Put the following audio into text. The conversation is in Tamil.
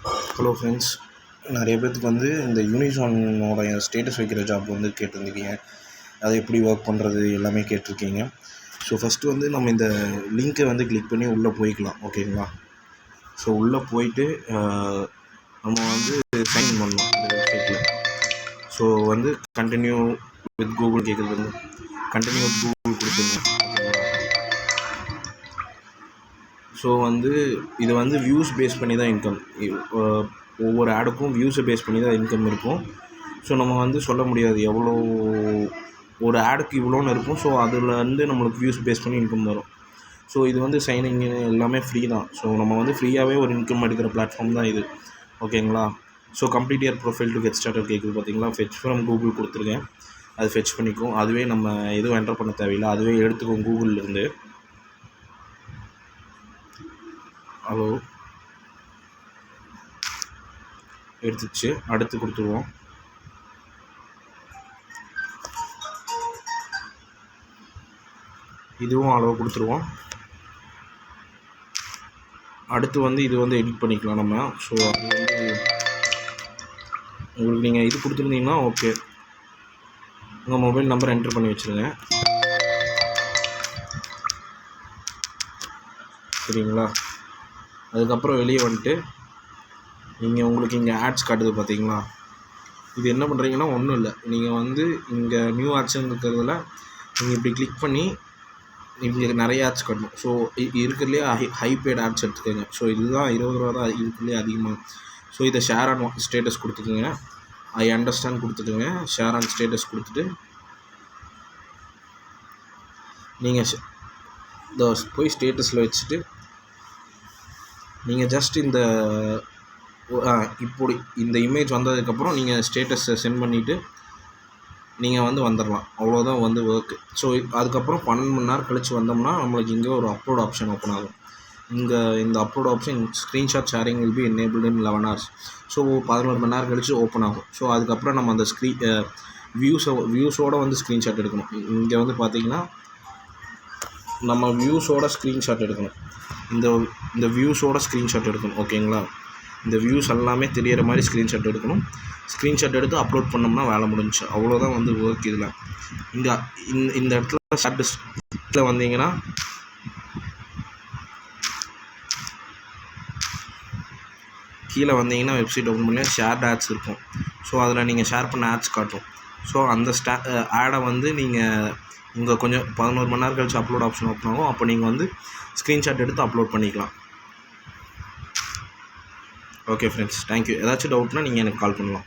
ஹலோ ஃப்ரெண்ட்ஸ், நிறைய பேர்த்துக்கு வந்து இந்த யூனிசானோட ஸ்டேட்டஸ் வைக்கிற ஜாப் வந்து கேட்டிருந்துருக்கீங்க. அதை எப்படி ஒர்க் பண்ணுறது எல்லாமே கேட்டிருக்கீங்க. ஸோ ஃபஸ்ட்டு வந்து நம்ம இந்த லிங்க்கை வந்து கிளிக் பண்ணி உள்ளே போய்க்கலாம், ஓகேங்களா? ஸோ உள்ளே போயிட்டு நம்ம வந்து சைன் பண்ணணும் இந்த வெப்சைட்டில். ஸோ வந்து கண்டினியூ வித் கூகுள் கேட்குறது வந்து கண்டினியூ வித் கூகுள் கொடுத்துருங்க, ஓகேங்களா? ஸோ வந்து இது வந்து வியூஸ் பேஸ் பண்ணி தான் இன்கம். ஒவ்வொரு ஆடுக்கும் வியூஸை பேஸ் பண்ணி தான் இன்கம் இருக்கும். ஸோ நம்ம வந்து சொல்ல முடியாது எவ்வளோ ஒரு ஆடுக்கு இவ்வளோன்னு இருக்கும். ஸோ அதில் வந்து நம்மளுக்கு வியூஸ் பேஸ் பண்ணி இன்கம் வரும். ஸோ இது வந்து சைனிங் எல்லாமே ஃப்ரீ தான். ஸோ நம்ம வந்து ஃப்ரீயாகவே ஒரு இன்கம் எடுக்கிற பிளாட்ஃபார்ம் தான் இது, ஓகேங்களா? So complete year profile to get started கேட்குது பார்த்தீங்களா? ஃபெச் ஃப்ரம் கூகுள் கொடுத்துருக்கேன். அது ஃபெச் பண்ணிக்கும். அதுவே நம்ம எதுவும் என்டர் பண்ண தேவையில்லை, அதுவே எடுத்துக்கும் கூகுள்லேருந்து. ஹலோ, எடுத்துச்சு. அடுத்து கொடுத்துருவோம். இதுவும் அளவு கொடுத்துருவோம். அடுத்து வந்து இது வந்து எடிட் பண்ணிக்கலாம் நம்ம. ஸோ அது வந்து உங்களுக்கு நீங்கள் இது கொடுத்துருந்தீங்கன்னா ஓகே. உங்கள் மொபைல் நம்பர் என்ட்ரு பண்ணி வச்சுருங்க, சரிங்களா? அதுக்கப்புறம் வெளியே வந்துட்டு நீங்கள் உங்களுக்கு இங்கே ஆட்ஸ் காட்டுது பார்த்தீங்களா? இது என்ன பண்ணுறீங்கன்னா ஒன்றும் இல்லை. நீங்கள் வந்து இங்கே நியூ ஆட்ஸ்ன்னு இருக்கிறதுல நீங்கள் இப்படி கிளிக் பண்ணி இங்கே நிறைய ஆட்ஸ் காட்டணும். ஸோ இருக்கிறதுலே ஹை பெய்ட் ஆட்ஸ் எடுத்துக்கோங்க. ஸோ இதுதான் 20 ரூபா தான் இருக்கிறதுலே அதிகமாக. ஸோ இதை ஷேர் ஆன் ஸ்டேட்டஸ் கொடுத்துக்கோங்க. ஐ அண்டர்ஸ்டாண்ட் கொடுத்துக்கோங்க. ஷேர் ஆன் ஸ்டேட்டஸ் கொடுத்துட்டு நீங்கள் போய் ஸ்டேட்டஸில் வச்சுட்டு நீங்கள் ஜஸ்ட் இந்த இப்படி இந்த இமேஜ் வந்ததுக்கப்புறம் நீங்கள் ஸ்டேட்டஸை சென்ட் பண்ணிவிட்டு நீங்கள் வந்து வந்துடலாம். அவ்வளோதான் வந்து ஒர்க்கு. ஸோ அதுக்கப்புறம் 12 மணி நேரம் கழித்து வந்தோம்னா நம்மளுக்கு இங்கே ஒரு அப்லோட் ஆப்ஷன் ஓப்பன் ஆகும். இங்கே இந்த upload option screenshot sharing will be enabled in 11 hours. So 11 மணி நேரம் கழித்து ஓப்பன் ஆகும். ஸோ அதுக்கப்புறம் நம்ம அந்த வியூஸோடு வந்து ஸ்க்ரீன்ஷாட் எடுக்கணும். இங்கே வந்து பார்த்திங்கன்னா நம்ம வியூஸோட ஸ்க்ரீன்ஷாட் எடுக்கணும். இந்த வியூஸோட ஸ்க்ரீன்ஷாட் எடுக்கணும், ஓகேங்களா? இந்த வியூஸ் எல்லாமே தெரியிற மாதிரி ஸ்க்ரீன்ஷாட் எடுக்கணும். ஸ்க்ரீன்ஷாட் எடுத்து அப்லோட் பண்ணோம்னா வேலை முடிஞ்சிச்சு. அவ்வளோதான் வந்து ஒர்க். இதில் இந்த இடத்துல ஷேர் வந்தீங்கன்னா கீழே வந்தீங்கன்னா வெப்சைட் ஓப்பன் பண்ணி ஷேர்ட் ஆட்ஸ் இருக்கும். ஸோ அதில் நீங்கள் ஷேர் பண்ண ஆட்ஸ் காட்டும். ஸோ அந்த ஆடை வந்து நீங்கள் உங்கள் கொஞ்சம் 11 மணி நேரம் கழிச்சு அப்லோட் ஆப்ஷன் ஓப்பன் ஆகும். அப்போ நீங்கள் வந்து ஸ்க்ரீன்ஷாட் எடுத்து அப்லோட் பண்ணிக்கலாம். Okay friends, thank you. ஏதாச்சும் டவுட்னால் நீங்கள் எனக்கு கால் பண்ணலாம்.